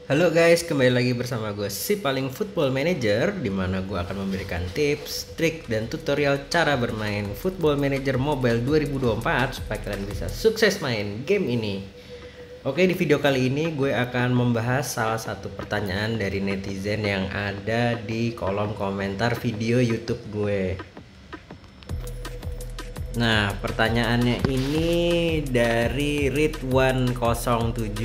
Halo guys, kembali lagi bersama gue si paling Football Manager, di mana gue akan memberikan tips, trik, dan tutorial cara bermain Football Manager Mobile 2024 supaya kalian bisa sukses main game ini. Oke, di video kali ini gue akan membahas salah satu pertanyaan dari netizen yang ada di kolom komentar video YouTube gue. Nah, pertanyaannya ini dari Ridwan07.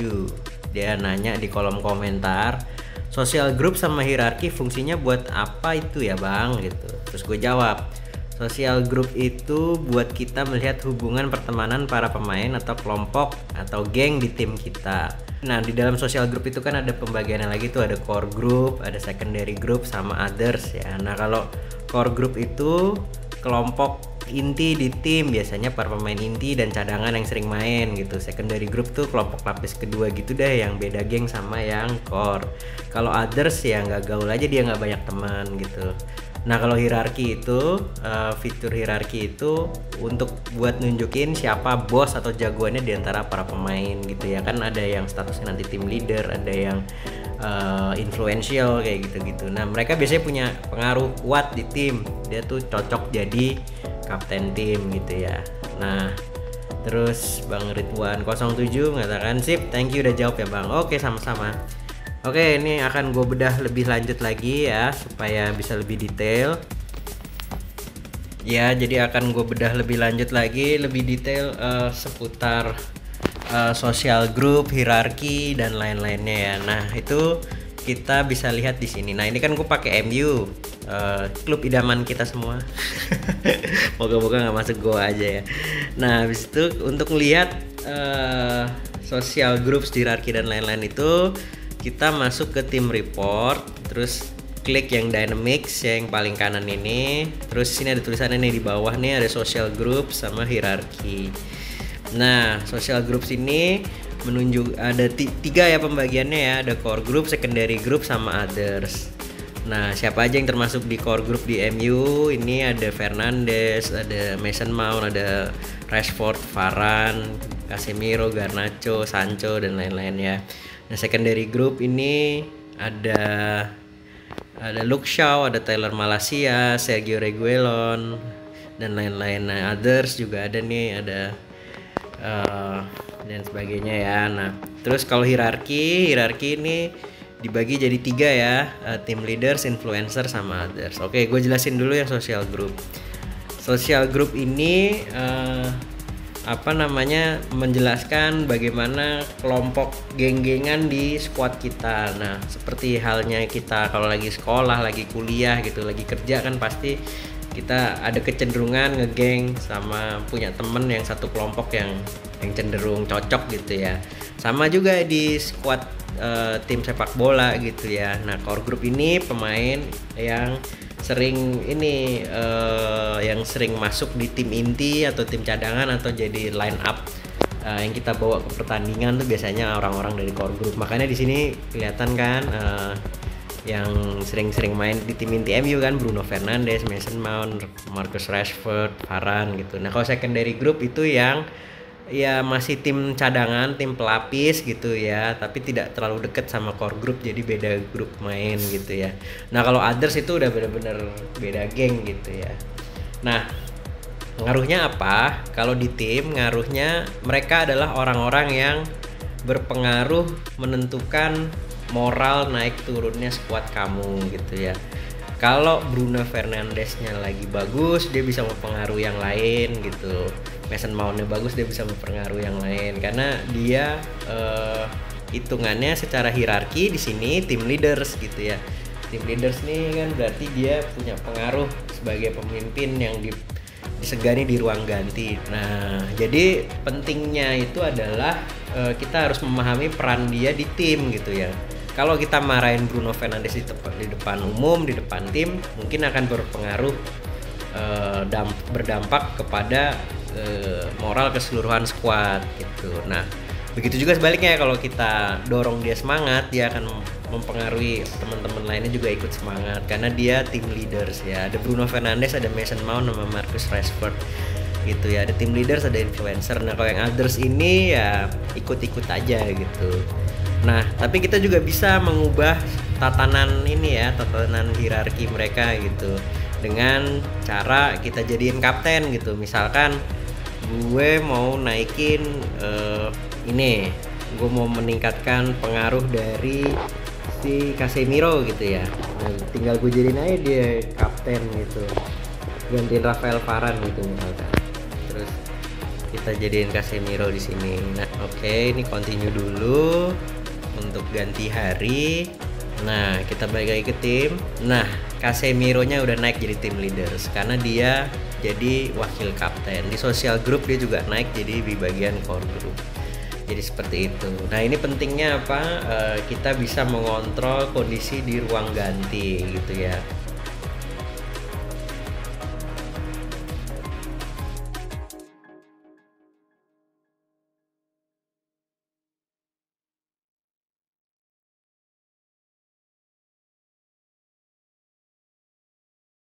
Dia nanya di kolom komentar, social group sama hierarki fungsinya buat apa itu ya bang, gitu. Terus gue jawab, social group itu buat kita melihat hubungan pertemanan para pemain atau kelompok atau geng di tim kita. Nah, di dalam social group itu kan ada pembagiannya lagi tuh, ada core group, ada secondary group, sama others ya. Nah, kalau core group itu kelompok inti di tim, biasanya para pemain inti dan cadangan yang sering main gitu. Secondary group tuh kelompok lapis kedua gitu deh, yang beda geng sama yang core. Kalau others ya nggak gaul aja, dia nggak banyak teman gitu. Nah, kalau hierarki itu fitur hierarki itu untuk buat nunjukin siapa bos atau jagoannya di antara para pemain gitu ya. Kan ada yang statusnya nanti tim leader, ada yang influential kayak gitu-gitu. Nah, mereka biasanya punya pengaruh kuat di tim. Dia tuh cocok jadi kapten tim gitu ya. Nah, terus Bang Ridwan 07 mengatakan sip, thank you udah jawab ya Bang. Oke, sama-sama. Oke, ini akan gue bedah lebih lanjut lagi ya supaya bisa lebih detail. Ya, jadi akan gue bedah lebih lanjut lagi, lebih detail seputar sosial group, hierarki dan lain-lainnya ya. Nah, itu kita bisa lihat di sini. Nah, ini kan gue pakai MU, klub idaman kita semua. Moga-moga nggak masuk gua aja ya. Nah, habis itu untuk melihat sosial group, hierarki dan lain-lain itu kita masuk ke tim report, terus klik yang dynamics ya, yang paling kanan ini. Terus sini ada tulisannya nih di bawah nih, ada social group sama hierarki. Nah, social groups ini menunjuk ada tiga ya pembagiannya ya, ada core group, secondary group sama others. Nah, siapa aja yang termasuk di core group di MU ini? Ada Fernandes, ada Mason Mount, ada Rashford, Varane, Casemiro, Garnacho, Sancho dan lain-lain ya. Nah, secondary group ini ada Luke Shaw, ada Taylor Malacia, Sergio Reguilon dan lain-lain. Nah, others juga ada nih, ada dan sebagainya ya. Nah, terus kalau hierarki ini dibagi jadi tiga ya, team leaders, influencer sama others. Oke, gue jelasin dulu yang social group. Social group ini menjelaskan bagaimana kelompok geng-gengan di squad kita. Nah, seperti halnya kita kalau lagi sekolah, lagi kuliah gitu, lagi kerja kan pasti kita ada kecenderungan ngegeng sama punya temen yang satu kelompok yang cenderung cocok gitu ya. Sama juga di squad tim sepak bola gitu ya. Nah, core group ini pemain yang sering yang sering masuk di tim inti atau tim cadangan atau jadi line up yang kita bawa ke pertandingan tuh biasanya orang-orang dari core group. Makanya di sini kelihatan kan yang sering-sering main di tim inti MU kan Bruno Fernandes, Mason Mount, Marcus Rashford, Varane gitu. Nah, kalau secondary group itu yang ya masih tim cadangan, tim pelapis gitu ya, tapi tidak terlalu deket sama core group, jadi beda grup main gitu ya. Nah, kalau others itu udah bener-bener beda geng gitu ya. Nah, ngaruhnya apa? Kalau di tim, ngaruhnya mereka adalah orang-orang yang berpengaruh menentukan moral naik turunnya squad kamu gitu ya. Kalau Bruno Fernandesnya lagi bagus, dia bisa mempengaruhi yang lain gitu. Mason Mountnya bagus, dia bisa mempengaruhi yang lain karena dia hitungannya secara hierarki di sini tim leaders gitu ya. Tim leaders nih kan berarti dia punya pengaruh sebagai pemimpin yang disegani di ruang ganti. Nah, jadi pentingnya itu adalah kita harus memahami peran dia di tim gitu ya. Kalau kita marahin Bruno Fernandes di depan umum, di depan tim, mungkin akan berpengaruh berdampak kepada moral keseluruhan squad gitu. Nah, begitu juga sebaliknya, kalau kita dorong dia semangat, dia akan mempengaruhi teman-teman lainnya juga ikut semangat karena dia tim leaders ya. Ada Bruno Fernandes, ada Mason Mount sama Marcus Rashford gitu ya. Ada tim leaders, ada influencer. Nah, kalau yang others ini ya ikut-ikut aja gitu. Nah, tapi kita juga bisa mengubah tatanan ini ya, tatanan hierarki mereka gitu. Dengan cara kita jadiin kapten gitu. Misalkan gue mau naikin ini, gue mau meningkatkan pengaruh dari si Casemiro gitu ya. Nah, tinggal gue jadiin aja dia kapten gitu. Gantiin Rafael Varane gitu misalkan. Terus kita jadiin Casemiro di sini. Nah, oke, ini continue dulu untuk ganti hari. Nah, kita balik lagi ke tim. Nah, Casemiro-nya udah naik jadi tim leaders karena dia jadi wakil kapten. Di sosial group dia juga naik jadi di bagian core group. Jadi seperti itu. Nah, ini pentingnya apa? Kita bisa mengontrol kondisi di ruang ganti gitu ya.